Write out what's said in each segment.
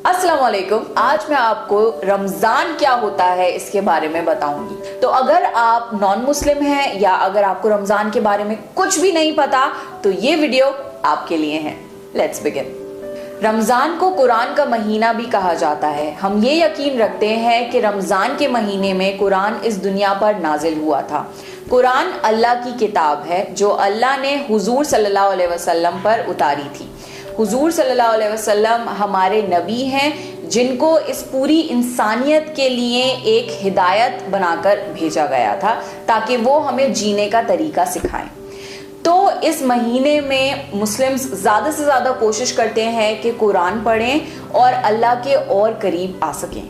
अस्सलाम वालेकुम। आज मैं आपको रमजान क्या होता है इसके बारे में बताऊंगी। तो अगर आप नॉन मुस्लिम हैं या अगर आपको रमजान के बारे में कुछ भी नहीं पता तो ये वीडियो आपके लिए है। Let's begin. रमजान को कुरान का महीना भी कहा जाता है। हम ये यकीन रखते हैं कि रमजान के महीने में कुरान इस दुनिया पर नाजिल हुआ था। कुरान अल्लाह की किताब है जो अल्लाह ने हुजूर सल्लल्लाहु अलैहि वसल्लम पर उतारी थी। हुजूर सल्लल्लाहु अलैहि वसल्लम हमारे नबी हैं जिनको इस पूरी इंसानियत के लिए एक हिदायत बनाकर भेजा गया था ताकि वो हमें जीने का तरीका सिखाएं। तो इस महीने में मुस्लिम्स ज़्यादा से ज़्यादा कोशिश करते हैं कि कुरान पढ़ें और अल्लाह के और करीब आ सकें।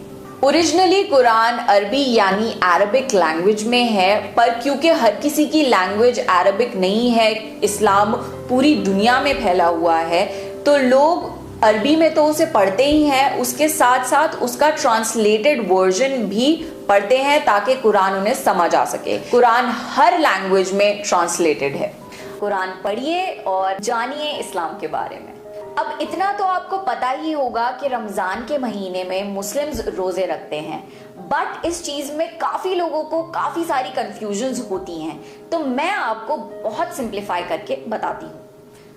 ओरिजिनली कुरान अरबी यानी अरबिक लैंग्वेज में है, पर क्योंकि हर किसी की लैंग्वेज अरबिक नहीं है, इस्लाम पूरी दुनिया में फैला हुआ है, तो लोग अरबी में तो उसे पढ़ते ही हैं, उसके साथ साथ उसका ट्रांसलेटेड वर्जन भी पढ़ते हैं ताकि कुरान उन्हें समझ आ सके। कुरान हर लैंग्वेज में ट्रांसलेटेड है। कुरान पढ़िए और जानिए इस्लाम के बारे में। अब इतना तो आपको पता ही होगा कि रमजान के महीने में मुस्लिम्स रोजे रखते हैं, बट इस चीज में काफी लोगों को काफी सारी कंफ्यूजन्स होती हैं। तो मैं आपको बहुत सिंप्लीफाई करके बताती हूँ।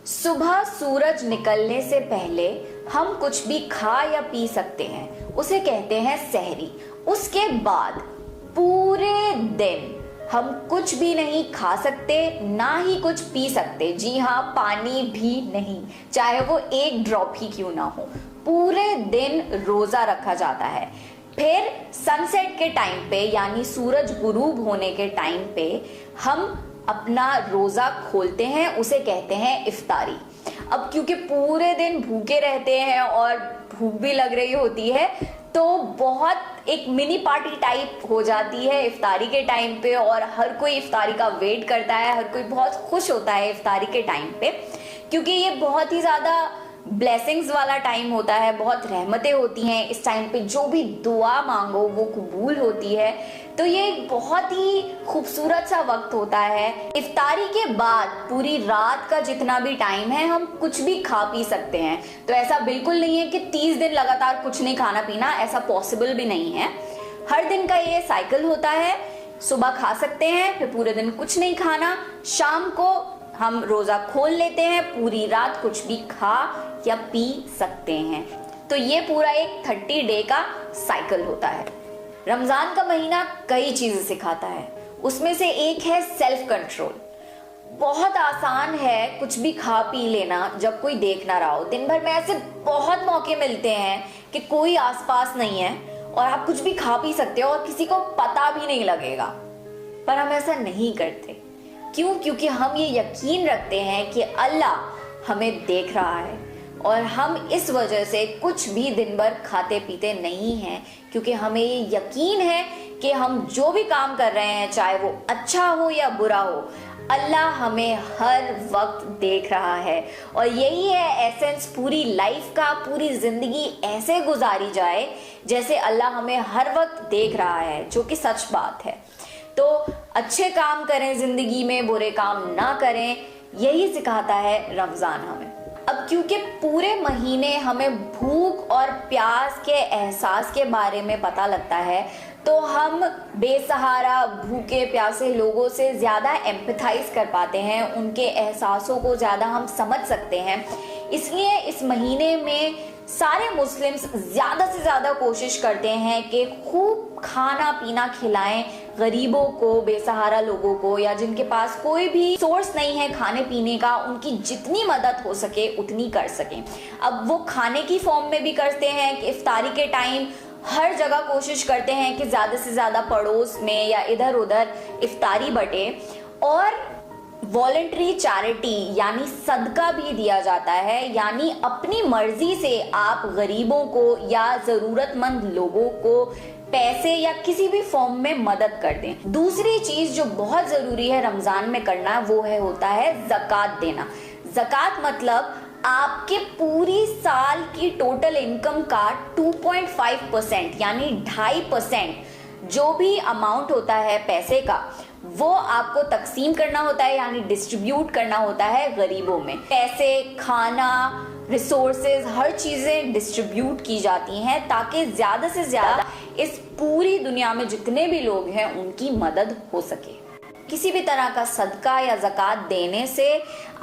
सुबह सूरज निकलने से पहले हम कुछ भी खा या पी सकते हैं, उसे कहते हैं सहरी। उसके बाद पूरे दिन हम कुछ भी नहीं खा सकते, ना ही कुछ पी सकते। जी हाँ, पानी भी नहीं, चाहे वो एक ड्रॉप ही क्यों ना हो। पूरे दिन रोजा रखा जाता है। फिर सनसेट के टाइम पे यानी सूरज गुरूब होने के टाइम पे हम अपना रोजा खोलते हैं, उसे कहते हैं इफ्तारी। अब क्योंकि पूरे दिन भूखे रहते हैं और भूख भी लग रही होती है, तो बहुत एक मिनी पार्टी टाइप हो जाती है इफ्तारी के टाइम पे, और हर कोई इफ्तारी का वेट करता है। हर कोई बहुत खुश होता है इफ्तारी के टाइम पे, क्योंकि ये बहुत ही ज्यादा ब्लेसिंग्स वाला टाइम होता है, बहुत रहमतें होती हैं इस टाइम पे। जो भी दुआ मांगो वो कबूल होती है। तो ये एक बहुत ही खूबसूरत सा वक्त होता है। इफ्तारी के बाद पूरी रात का जितना भी टाइम है हम कुछ भी खा पी सकते हैं। तो ऐसा बिल्कुल नहीं है कि 30 दिन लगातार कुछ नहीं खाना पीना, ऐसा पॉसिबल भी नहीं है। हर दिन का ये साइकिल होता है। सुबह खा सकते हैं, फिर पूरे दिन कुछ नहीं खाना, शाम को हम रोजा खोल लेते हैं, पूरी रात कुछ भी खा या पी सकते हैं। तो ये पूरा एक 30 डे का साइकिल होता है। रमजान का महीना कई चीजें सिखाता है, उसमें से एक है सेल्फ कंट्रोल। बहुत आसान है कुछ भी खा पी लेना जब कोई देख ना रहा हो। दिन भर में ऐसे बहुत मौके मिलते हैं कि कोई आसपास नहीं है और आप कुछ भी खा पी सकते हो और किसी को पता भी नहीं लगेगा, पर हम ऐसा नहीं करते। क्यों? क्योंकि हम ये यकीन रखते हैं कि अल्लाह हमें देख रहा है और हम इस वजह से कुछ भी दिन भर खाते पीते नहीं हैं, क्योंकि हमें ये यकीन है कि हम जो भी काम कर रहे हैं, चाहे वो अच्छा हो या बुरा हो, अल्लाह हमें हर वक्त देख रहा है। और यही है एसेंस पूरी लाइफ का। पूरी जिंदगी ऐसे गुजारी जाए जैसे अल्लाह हमें हर वक्त देख रहा है, जो कि सच बात है। तो अच्छे काम करें जिंदगी में, बुरे काम ना करें, यही सिखाता है रमजान हमें। अब क्योंकि पूरे महीने हमें भूख और प्यास के एहसास के बारे में पता लगता है, तो हम बेसहारा भूखे प्यासे लोगों से ज्यादा एम्पैथाइज कर पाते हैं, उनके एहसासों को ज्यादा हम समझ सकते हैं। इसलिए इस महीने में सारे मुस्लिम्स ज्यादा से ज्यादा कोशिश करते हैं कि खूब खाना पीना खिलाएं गरीबों को, बेसहारा लोगों को, या जिनके पास कोई भी सोर्स नहीं है खाने पीने का, उनकी जितनी मदद हो सके उतनी कर सकें। अब वो खाने की फॉर्म में भी करते हैं कि इफ्तारी के टाइम हर जगह कोशिश करते हैं कि ज्यादा से ज्यादा पड़ोस में या इधर उधर इफ्तारी बटे, और वॉलंटरी चैरिटी यानी सदका भी दिया जाता है। यानी अपनी मर्जी से आप गरीबों को या जरूरतमंद लोगों को पैसे या किसी भी फॉर्म में मदद कर दें। दूसरी चीज जो बहुत जरूरी है रमजान में करना, वो होता है ज़कात देना। ज़कात मतलब आपके पूरी साल की टोटल इनकम का 2.5% यानी 2.5% जो भी अमाउंट होता है पैसे का, वो आपको तकसीम करना होता है, यानी डिस्ट्रीब्यूट करना होता है गरीबों में। पैसे, खाना, रिसोर्सेज, हर चीजें डिस्ट्रीब्यूट की जाती हैं ताकि ज्यादा से ज्यादा इस पूरी दुनिया में जितने भी लोग हैं उनकी मदद हो सके। किसी भी तरह का सदका या ज़कात देने से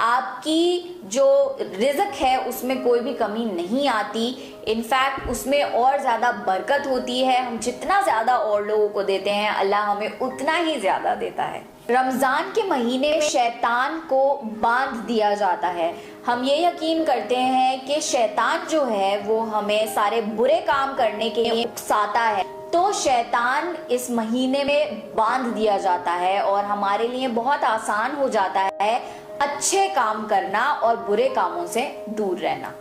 आपकी जो रिज़्क है उसमें कोई भी कमी नहीं आती, इनफैक्ट उसमें और ज़्यादा बरकत होती है। हम जितना ज़्यादा और लोगों को देते हैं अल्लाह हमें उतना ही ज़्यादा देता है। रमज़ान के महीने में शैतान को बांध दिया जाता है। हम ये यकीन करते हैं कि शैतान जो है वो हमें सारे बुरे काम करने के लिए उकसाता है, तो शैतान इस महीने में बांध दिया जाता है और हमारे लिए बहुत आसान हो जाता है अच्छे काम करना और बुरे कामों से दूर रहना।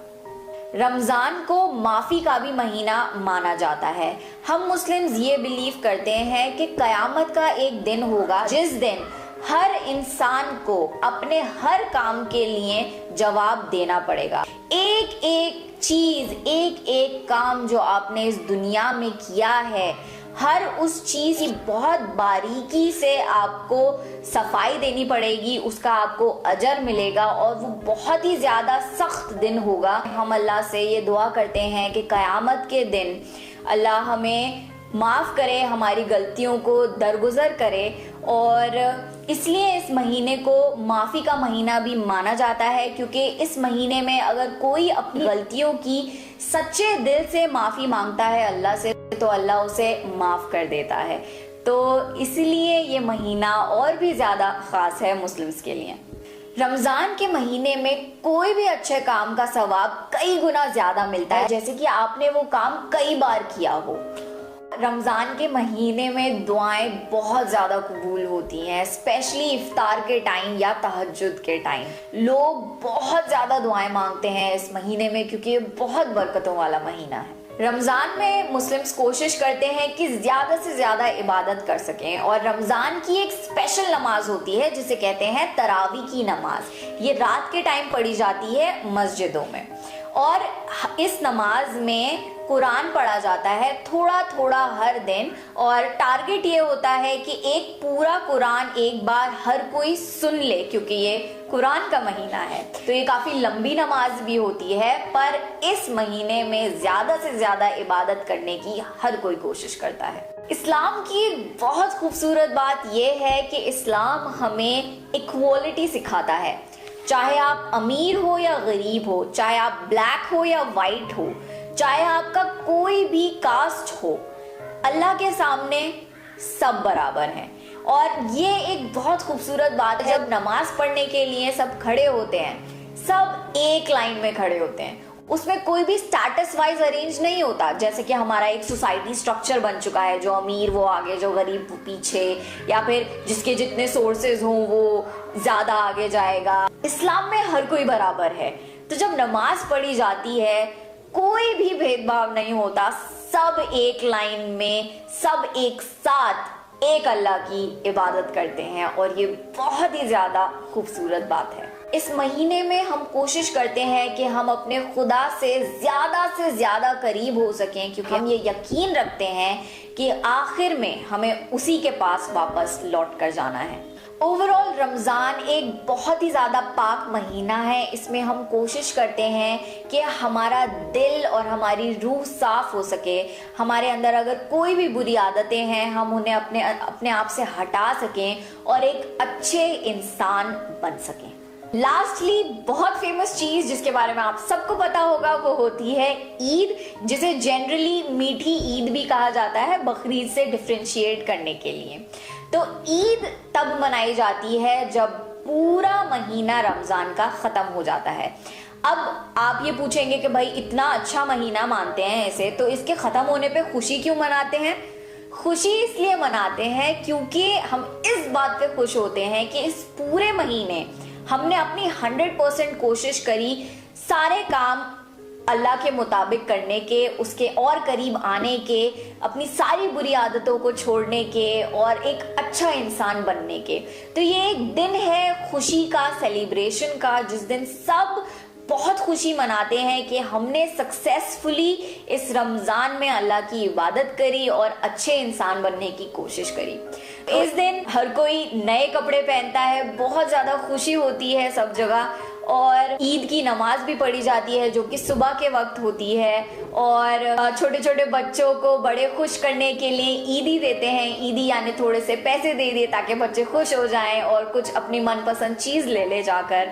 रमजान को माफी का भी महीना माना जाता है। हम मुस्लिम्स ये बिलीव करते हैं कि कयामत का एक दिन होगा जिस दिन हर इंसान को अपने हर काम के लिए जवाब देना पड़ेगा। एक एक चीज, एक एक काम जो आपने इस दुनिया में किया है, हर उस चीज की बहुत बारीकी से आपको सफाई देनी पड़ेगी, उसका आपको अजर मिलेगा और वो बहुत ही ज्यादा सख्त दिन होगा। हम अल्लाह से ये दुआ करते हैं कि कयामत के दिन अल्लाह हमें माफ करे, हमारी गलतियों को दरगुजर करे, और इसलिए इस महीने को माफ़ी का महीना भी माना जाता है, क्योंकि इस महीने में अगर कोई अपनी गलतियों की सच्चे दिल से माफ़ी मांगता है अल्लाह से तो अल्लाह उसे माफ़ कर देता है। तो इसलिए ये महीना और भी ज़्यादा ख़ास है मुस्लिम्स के लिए। रमज़ान के महीने में कोई भी अच्छे काम का सवाब कई गुना ज़्यादा मिलता है, जैसे कि आपने वो काम कई बार किया हो। रमज़ान के महीने में दुआएं बहुत ज़्यादा कबूल होती हैं, स्पेशली इफ्तार के टाइम या तहज्जुद के टाइम। लोग बहुत ज़्यादा दुआएं मांगते हैं इस महीने में, क्योंकि ये बहुत बरकतों वाला महीना है। रमज़ान में मुस्लिम्स कोशिश करते हैं कि ज़्यादा से ज़्यादा इबादत कर सकें, और रमज़ान की एक स्पेशल नमाज होती है जिसे कहते हैं तरावी की नमाज। ये रात के टाइम पढ़ी जाती है मस्जिदों में, और इस नमाज में कुरान पढ़ा जाता है थोड़ा थोड़ा हर दिन, और टारगेट ये होता है कि एक पूरा कुरान एक बार हर कोई सुन ले, क्योंकि ये कुरान का महीना है। तो ये काफी लंबी नमाज भी होती है, पर इस महीने में ज्यादा से ज्यादा इबादत करने की हर कोई कोशिश करता है। इस्लाम की बहुत खूबसूरत बात यह है कि इस्लाम हमें इक्वालिटी सिखाता है। चाहे आप अमीर हो या गरीब हो, चाहे आप ब्लैक हो या वाइट हो, चाहे आपका कोई भी कास्ट हो, अल्लाह के सामने सब बराबर हैं। और ये एक बहुत खूबसूरत बात है, जब नमाज पढ़ने के लिए सब खड़े होते हैं, सब एक लाइन में खड़े होते हैं, उसमें कोई भी स्टेटस वाइज अरेंज नहीं होता, जैसे कि हमारा एक सोसाइटी स्ट्रक्चर बन चुका है, जो अमीर वो आगे, जो गरीब वो पीछे, या फिर जिसके जितने सोर्सेज हों वो ज्यादा आगे जाएगा। इस्लाम में हर कोई बराबर है। तो जब नमाज पढ़ी जाती है कोई भी भेदभाव नहीं होता, सब एक लाइन में, सब एक साथ एक अल्लाह की इबादत करते हैं, और ये बहुत ही ज्यादा खूबसूरत बात है। इस महीने में हम कोशिश करते हैं कि हम अपने खुदा से ज्यादा करीब हो सकें, क्योंकि हम ये यकीन रखते हैं कि आखिर में हमें उसी के पास वापस लौट कर जाना है। ओवरऑल रमज़ान एक बहुत ही ज़्यादा पाक महीना है। इसमें हम कोशिश करते हैं कि हमारा दिल और हमारी रूह साफ हो सके, हमारे अंदर अगर कोई भी बुरी आदतें हैं हम उन्हें अपने आप से हटा सकें और एक अच्छे इंसान बन सकें। लास्टली बहुत फेमस चीज जिसके बारे में आप सबको पता होगा वो होती है ईद, जिसे जनरली मीठी ईद भी कहा जाता है, बकरीद से डिफरेंशिएट करने के लिए। तो ईद तब मनाई जाती है जब पूरा महीना रमजान का खत्म हो जाता है। अब आप ये पूछेंगे कि भाई इतना अच्छा महीना मानते हैं इसे, तो इसके खत्म होने पे खुशी क्यों मनाते हैं? खुशी इसलिए मनाते हैं क्योंकि हम इस बात पे खुश होते हैं कि इस पूरे महीने हमने अपनी 100% कोशिश करी सारे काम अल्लाह के मुताबिक करने के, उसके और करीब आने के, अपनी सारी बुरी आदतों को छोड़ने के और एक अच्छा इंसान बनने के। तो ये एक दिन है खुशी का, सेलिब्रेशन का, जिस दिन सब बहुत खुशी मनाते हैं कि हमने सक्सेसफुली इस रमजान में अल्लाह की इबादत करी और अच्छे इंसान बनने की कोशिश करी। इस दिन हर कोई नए कपड़े पहनता है, बहुत ज्यादा खुशी होती है सब जगह, और ईद की नमाज भी पढ़ी जाती है जो कि सुबह के वक्त होती है। और छोटे छोटे बच्चों को बड़े खुश करने के लिए ईदी देते हैं। ईदी यानी थोड़े से पैसे दे दिए ताकि बच्चे खुश हो जाएं और कुछ अपनी मनपसंद चीज ले ले जाकर।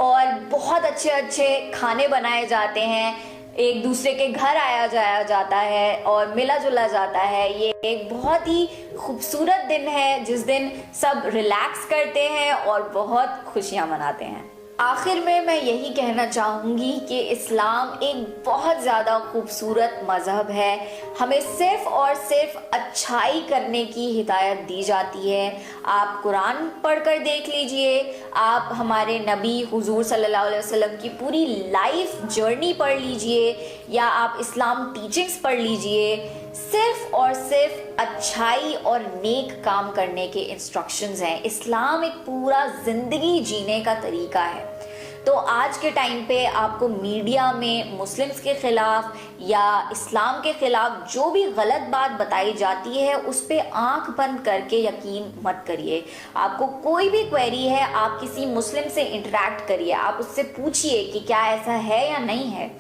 और बहुत अच्छे अच्छे खाने बनाए जाते हैं, एक दूसरे के घर आया जाया जाता है और मिला जुला जाता है। ये एक बहुत ही खूबसूरत दिन है जिस दिन सब रिलैक्स करते हैं और बहुत खुशियां मनाते हैं। आखिर में मैं यही कहना चाहूँगी कि इस्लाम एक बहुत ज़्यादा खूबसूरत मज़हब है। हमें सिर्फ़ और सिर्फ अच्छाई करने की हिदायत दी जाती है। आप कुरान पढ़कर देख लीजिए, आप हमारे नबी हुजूर सल्लल्लाहु अलैहि वसल्लम की पूरी लाइफ जर्नी पढ़ लीजिए या आप इस्लाम टीचिंग्स पढ़ लीजिए। सिर्फ और सिर्फ अच्छाई और नेक काम करने के इंस्ट्रक्शंस हैं। इस्लाम एक पूरा जिंदगी जीने का तरीका है। तो आज के टाइम पे आपको मीडिया में मुस्लिम्स के खिलाफ या इस्लाम के खिलाफ जो भी गलत बात बताई जाती है उस पे आंख बंद करके यकीन मत करिए। आपको कोई भी क्वेरी है, आप किसी मुस्लिम से इंटरेक्ट करिए, आप उससे पूछिए कि क्या ऐसा है या नहीं है।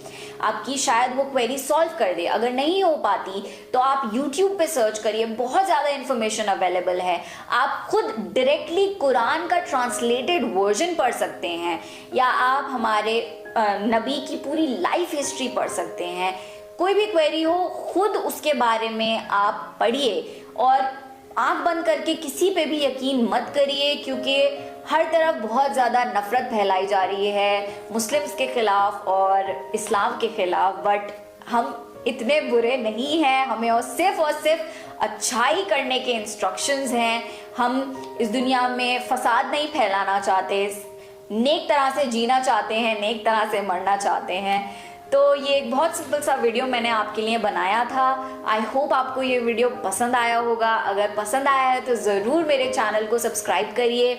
आपकी शायद वो क्वेरी सॉल्व कर दे। अगर नहीं हो पाती तो आप YouTube पे सर्च करिए, बहुत ज़्यादा इंफॉर्मेशन अवेलेबल है। आप खुद डायरेक्टली कुरान का ट्रांसलेटेड वर्जन पढ़ सकते हैं या आप हमारे नबी की पूरी लाइफ हिस्ट्री पढ़ सकते हैं। कोई भी क्वेरी हो खुद उसके बारे में आप पढ़िए और आंख बंद करके किसी पे भी यकीन मत करिए, क्योंकि हर तरफ बहुत ज़्यादा नफरत फैलाई जा रही है मुस्लिम्स के खिलाफ और इस्लाम के खिलाफ। बट हम इतने बुरे नहीं हैं, हमें और सिर्फ अच्छाई करने के इंस्ट्रक्शंस हैं। हम इस दुनिया में फसाद नहीं फैलाना चाहते, नेक तरह से जीना चाहते हैं, नेक तरह से मरना चाहते हैं। तो ये एक बहुत सिंपल सा वीडियो मैंने आपके लिए बनाया था। आई होप आपको ये वीडियो पसंद आया होगा। अगर पसंद आया है तो ज़रूर मेरे चैनल को सब्सक्राइब करिए।